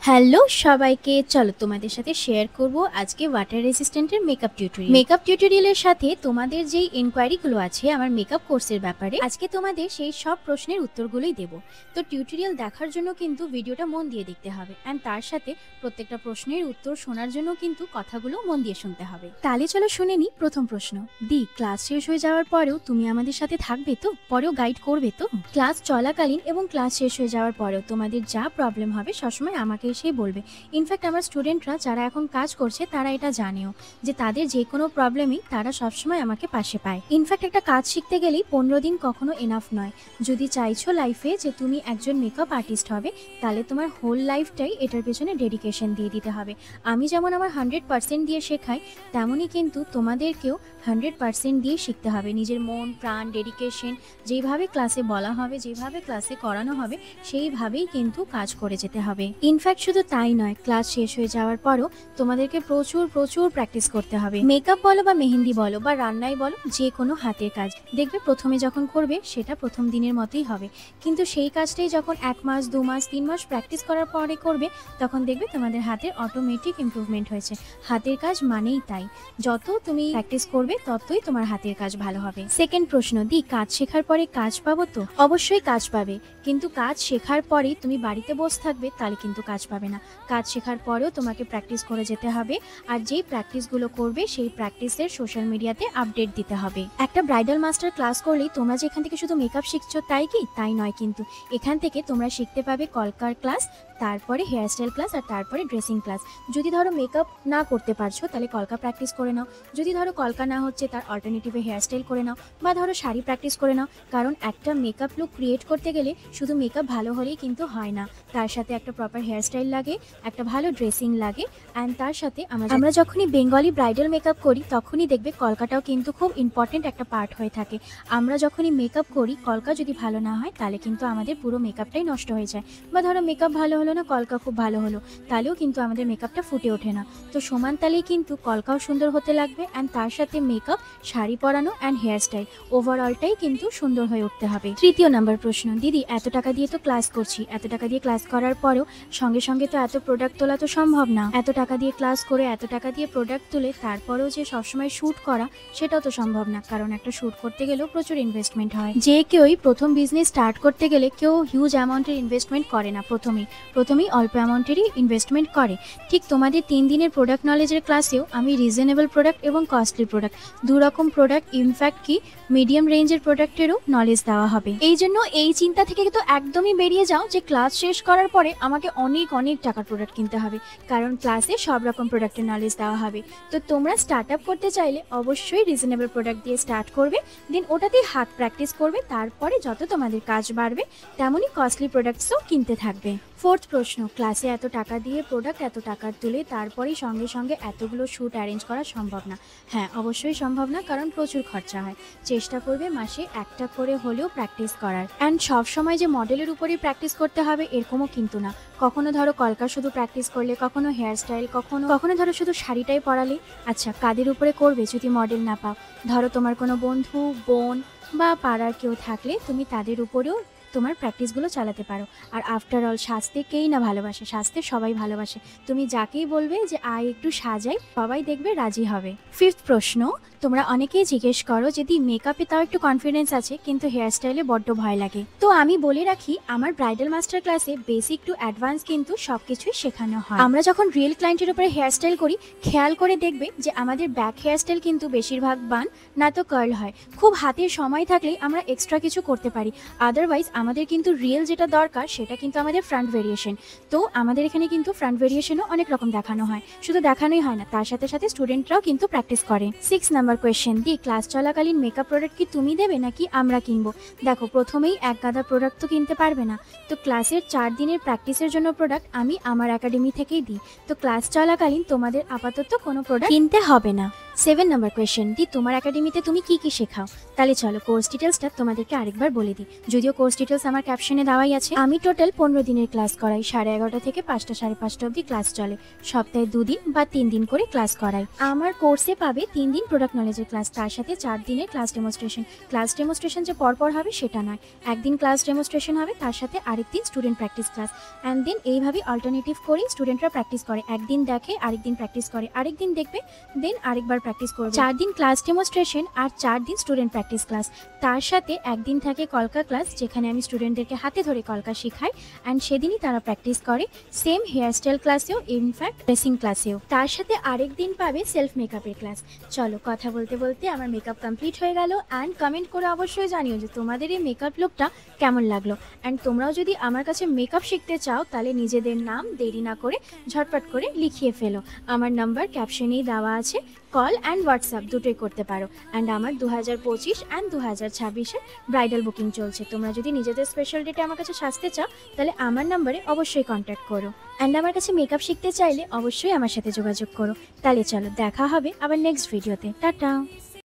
Hello সবাইকে, চলো তোমাদের সাথে শেয়ার করব আজকে ওয়াটার রেজিস্ট্যান্টের মেকআপ টিউটোরিয়ালের সাথে তোমাদের যেই ইনকোয়ারিগুলো আছে আমার মেকআপ কোর্সের ব্যাপারে, আজকে তোমাদের সেই সব প্রশ্নের উত্তরগুলোই দেব। তো টিউটোরিয়াল দেখার জন্য কিন্তু ভিডিওটা মন দিয়ে দেখতে হবে, অ্যান্ড তার সাথে প্রত্যেকটা প্রশ্নের উত্তর শোনার জন্য কিন্তু কথাগুলো মন দিয়ে শুনতে হবে। তাহলে চলো শুনে নি প্রথম প্রশ্ন। ক্লাস শেষ হয়ে যাওয়ার পরেও তুমি আমাদের সাথে থাকবে তো, পরেও গাইড করবে তো? ক্লাস চলাকালীন এবং ক্লাস শেষ হয়ে যাওয়ার পরেও তোমাদের যা প্রবলেম হবে সবসময় আমাকে এসে বলবে। ইনফ্যাক্ট আমার স্টুডেন্টরা যারা এখন কাজ করছে তারা এটা জানেও যে তাদের যে কোনো প্রবলেমই তারা সবসময় আমাকে পাশে পায়। ইনফ্যাক্ট একটা কাজ শিখতে গেলেই 15 দিন কখনো এনাফ নয়। যদি চাইছো লাইফে যে তুমি একজন মেকআপ আর্টিস্ট হবে, তাহলে তোমার হোল লাইফটাই এটার পেছনে ডেডিকেশন দিয়ে দিতে হবে। আমি যেমন আমার 100% দিয়ে শেখাই, তেমনই কিন্তু তোমাদেরকেও 100% দিয়ে শিখতে হবে। নিজের মন প্রাণ ডেডিকেশন যেইভাবে ক্লাসে বলা হবে, যেভাবে ক্লাসে করানো হবে, সেইভাবেই কিন্তু কাজ করে যেতে হবে। ইনফ্যাক্ট শুধু তাই নয়, ক্লাস শেষ হয়ে যাওয়ার পরও তোমাদেরকে প্রচুর প্রচুর প্র্যাকটিস করতে হবে। মেকআপ বলো বা মেহেন্দি বলো বা রান্নাই বলো, যে কোনো হাতের কাজ দেখবে প্রথমে যখন করবে সেটা প্রথম দিনের মতোই হবে, কিন্তু সেই কাজটাই যখন 1 মাস 2 মাস 3 মাস প্র্যাকটিস করার পরে করবে, তখন দেখবে তোমাদের হাতের অটোমেটিক ইমপ্রুভমেন্ট হয়েছে। হাতের কাজ মানেই তাই, যত তুমি প্র্যাকটিস করবে ততই তোমার হাতের কাজ ভালো হবে। সেকেন্ড প্রশ্ন, কাজ শেখার পরে কাজ পাবো তো? অবশ্যই কাজ পাবে, কিন্তু কাজ শেখার পরেই তুমি বাড়িতে বসে থাকবে তাহলে কিন্তু কাজ পাবে না। কাজ শেখার পরেও তোমাকে প্র্যাকটিস করে যেতে হবে, আর যেই প্র্যাকটিসগুলো করবে সেই প্র্যাকটিসের সোশ্যাল মিডিয়াতে আপডেট দিতে হবে। একটা ব্রাইডাল মাস্টার ক্লাস করলেই তোমরা যে এখান থেকে শুধু মেকআপ শিখছো তাই কি? তাই নয়, কিন্তু এখান থেকে তোমরা শিখতে পাবে কলকার ক্লাস, তারপরে হেয়ারস্টাইল ক্লাস, আর তারপরে ড্রেসিং ক্লাস। যদি ধরো মেকআপ না করতে পারছো তাহলে কলকা প্র্যাকটিস করে নাও, যদি ধরো কলকা না হচ্ছে তার অল্টারনেটিভে হেয়ারস্টাইল করে নাও, বা ধরো শাড়ি প্র্যাকটিস করে নাও। কারণ একটা মেকআপ লুক ক্রিয়েট করতে গেলে শুধু মেকআপ ভালো হলেই কিন্তু হয় না, তার সাথে একটা প্রপার হেয়ারস্টাইল লাগে, একটা ভালো ড্রেসিং লাগে, অ্যান্ড তার সাথে আমরা যখনই বেঙ্গলি ব্রাইডাল মেকআপ করি তখনই দেখবে কলকাটাও কিন্তু খুব ইম্পর্টেন্ট একটা পার্ট হয়ে থাকে। আমরা যখনই মেকআপ করি কলকা যদি ভালো না হয় তাহলে কিন্তু আমাদের পুরো মেকআপটাই নষ্ট হয়ে যায়, বা ধরো মেকআপ ভালো হলো না, কলকা খুব ভালো হলো, তাহলেও কিন্তু আমাদের মেকআপটা ফুটে ওঠে না। তো সমান তালেই কিন্তু কলকাও সুন্দর হতে লাগবে, অ্যান্ড তার সাথে মেকআপ, শাড়ি পরানো অ্যান্ড হেয়ারস্টাইল ওভারঅলটাই কিন্তু সুন্দর হয়ে উঠতে হবে। তৃতীয় নাম্বার প্রশ্ন, এত টাকা দিয়ে তো ক্লাস করছি, এত টাকা দিয়ে ক্লাস করার পরেও সঙ্গে সঙ্গে তো এত প্রোডাক্ট তোলা তো সম্ভব না। এত টাকা দিয়ে ক্লাস করে এত টাকা দিয়ে প্রোডাক্ট তুলে তারপরেও যে সবসময় শ্যুট করা, সেটাও তো সম্ভব না, কারণ একটা শ্যুট করতে গেলেও প্রচুর ইনভেস্টমেন্ট হয়। যে কেউই প্রথম বিজনেস স্টার্ট করতে গেলে কেউ হিউজ অ্যামাউন্টের ইনভেস্টমেন্ট করে না, প্রথমেই অল্প অ্যামাউন্টেরই ইনভেস্টমেন্ট করে। ঠিক তোমাদের 3 দিনের প্রোডাক্ট নলেজের ক্লাসেও আমি রিজনেবল প্রোডাক্ট এবং কস্টলি প্রোডাক্ট, দুরকম প্রোডাক্ট, ইনফ্যাক্ট কি মিডিয়াম রেঞ্জের প্রোডাক্টেরও নলেজ দেওয়া হবে। এই জন্য এই চিন্তা থেকে তো একদমই বেরিয়ে যাও যে ক্লাস শেষ করার পরে আমাকে অনেক অনেক টাকার প্রোডাক্ট কিনতে হবে, কারণ ক্লাসে সব রকম প্রোডাক্টের নলেজ দেওয়া হবে। তো তোমরা স্টার্ট আপ করতে চাইলে অবশ্যই রিজনেবল প্রোডাক্ট দিয়ে স্টার্ট করবে, দেন ওটাতেই হাত প্র্যাকটিস করবে, তারপরে যত তোমাদের কাজ বাড়বে তেমনই কস্টলি প্রোডাক্টসও কিনতে থাকবে। ফোর্থ প্রশ্ন, ক্লাসে এত টাকা দিয়ে প্রোডাক্ট এত টাকার তুলে তারপরেই সঙ্গে সঙ্গে এতগুলো শ্যুট অ্যারেঞ্জ করা সম্ভব না। হ্যাঁ, অবশ্যই সম্ভব না, কারণ প্রচুর খরচা হয়। চেষ্টা করবে মাসে একটা করে হলেও প্র্যাকটিস করার, অ্যান্ড সবসময় যে মডেলের উপরেই প্র্যাকটিস করতে হবে এরকমও কিন্তু না। কখনো ধরো কলকা শুধু প্র্যাকটিস করলে, কখনো হেয়ারস্টাইল, কখনো ধরো শুধু শাড়িটাই পরালে। আচ্ছা, কাদের উপরে করবে যদি মডেল না পাও? ধরো তোমার কোনো বন্ধু, বোন বা পাড়ার কেউ থাকলে তুমি তাদের উপরেও তোমার প্র্যাকটিসগুলো চালাতে পারো। আর আফটার অল সাজতে কেই না ভালোবাসে, সাজতে সবাই ভালোবাসে। তুমি যাকেই বলবে যে আয় একটু সাজাই, সবাই দেখবে রাজি হবে। ফিফথ প্রশ্ন, তোমরা অনেকেই জিজ্ঞেস করো যদি মেকআপে তাও একটু কনফিডেন্স আছে কিন্তু হেয়ারস্টাইলে বড্ড ভয় লাগে। তো আমি বলে রাখি, আমার ব্রাইডাল মাস্টার ক্লাসে বেসিক টু অ্যাডভান্স কিন্তু সবকিছুই শেখানো হয়। আমরা যখন রিয়েল ক্লায়েন্টের উপরে হেয়ারস্টাইল করি, খেয়াল করে দেখবে যে আমাদের ব্যাক হেয়ারস্টাইল কিন্তু বেশিরভাগ বান না তো কার্ল হয়। খুব হাতের সময় থাকলেই আমরা এক্সট্রা কিছু করতে পারি, আদারওয়াইজ আমাদের কিন্তু রিয়েল যেটা দরকার সেটা কিন্তু আমাদের ফ্রন্ট ভেরিয়েশন। তো আমাদের এখানে কিন্তু ফ্রন্ট ভেরিয়েশনও অনেক রকম দেখানো হয়, শুধু দেখানোই হয় না, তার সাথে সাথে স্টুডেন্টরাও কিন্তু প্র্যাকটিস করে। 6 নাম্বার কোয়েশ্চেন, ক্লাস চলাকালীন মেকআপ প্রোডাক্ট কি তুমি দেবে নাকি আমরা কিনবো? দেখো, প্রথমেই এক গাদা প্রোডাক্ট তো কিনতে পারবে না, তো ক্লাসের 4 দিনের প্র্যাকটিসের জন্য প্রোডাক্ট আমি আমার একাডেমি থেকেই দিই। তো ক্লাস চলাকালীন তোমাদের আপাতত কোনো প্রোডাক্ট কিনতে হবে না। 7 নাম্বার কোয়েশ্চেন, তোমার একাডেমিতে তুমি কি কি শেখাও? তাহলে চলো কোর্স ডিটেলসটা তোমাদেরকে আরেকবার বলে দিই, যদিও কোর্স ডিটেলস আমার ক্যাপশনে দেওয়াই আছে। আমি টোটাল 15 দিনের ক্লাস করাই, 11:30 থেকে 5টা 5:30 অবধি ক্লাস চলে, সপ্তাহে 2 দিন বা 3 দিন করে ক্লাস করাই। আমার কোর্সে পাবে 3 দিন প্রোডাক্ট নলেজের ক্লাস, তার সাথে 4 দিনের ক্লাস ডেমনস্ট্রেশন। ক্লাস ডেমনস্ট্রেশন যে পরপর হবে সেটা নয়, একদিন ক্লাস ডেমনস্ট্রেশন হবে, তার সাথে আরেকদিন student practice class. And then এইভাবে অল্টারনেটিভ করেই স্টুডেন্টরা প্র্যাকটিস করে, একদিন দেখে আরেকদিন প্র্যাকটিস করে, আরেকদিন দেখবে দেন আরেকবার প্র্যাকটিস করবে। 4 দিন ক্লাস ডেমনস্ট্রেশন আর 4 দিন স্টুডেন্ট প্র্যাকটিস ক্লাস। তার সাথে একদিন থাকে কলকা ক্লাস, যেখানে আমি স্টুডেন্টদেরকে হাতে ধরে কলকা শেখাই, অ্যান্ড সেদিনই তারা প্র্যাকটিস করে, সেম হেয়ার স্টাইল ক্লাসেও, ইনফ্যাক্ট ড্রেসিং ক্লাসেও। তার সাথে আরেক দিন পাবে সেলফ মেকআপের ক্লাস। চলো, কথা বলতে বলতে আমার মেকআপ কমপ্লিট হয়ে গেল। অ্যান্ড কমেন্ট করে অবশ্যই জানিও যে তোমাদের এই মেকআপ লুকটা কেমন লাগলো। অ্যান্ড তোমরাও যদি আমার কাছে মেকআপ শিখতে চাও তাহলে নিজেদের নাম দেরি না করে ঝটপট করে লিখিয়ে ফেলো। আমার নাম্বার ক্যাপশনেই দেওয়া আছে, কল অ্যান্ড হোয়াটসঅ্যাপ দুটোই করতে পারো। অ্যান্ড আমার 2025 অ্যান্ড 2026-এর ব্রাইডাল বুকিং চলছে। তোমরা যদি নিজেদের স্পেশাল ডেটে আমার কাছে সাজতে চাও তাহলে আমার নাম্বারে অবশ্যই কন্ট্যাক্ট করো। অ্যান্ড আমার কাছে মেকআপ শিখতে চাইলে অবশ্যই আমার সাথে যোগাযোগ করো। তাহলে চলো, দেখা হবে আবার নেক্সট ভিডিওতে। টাটা।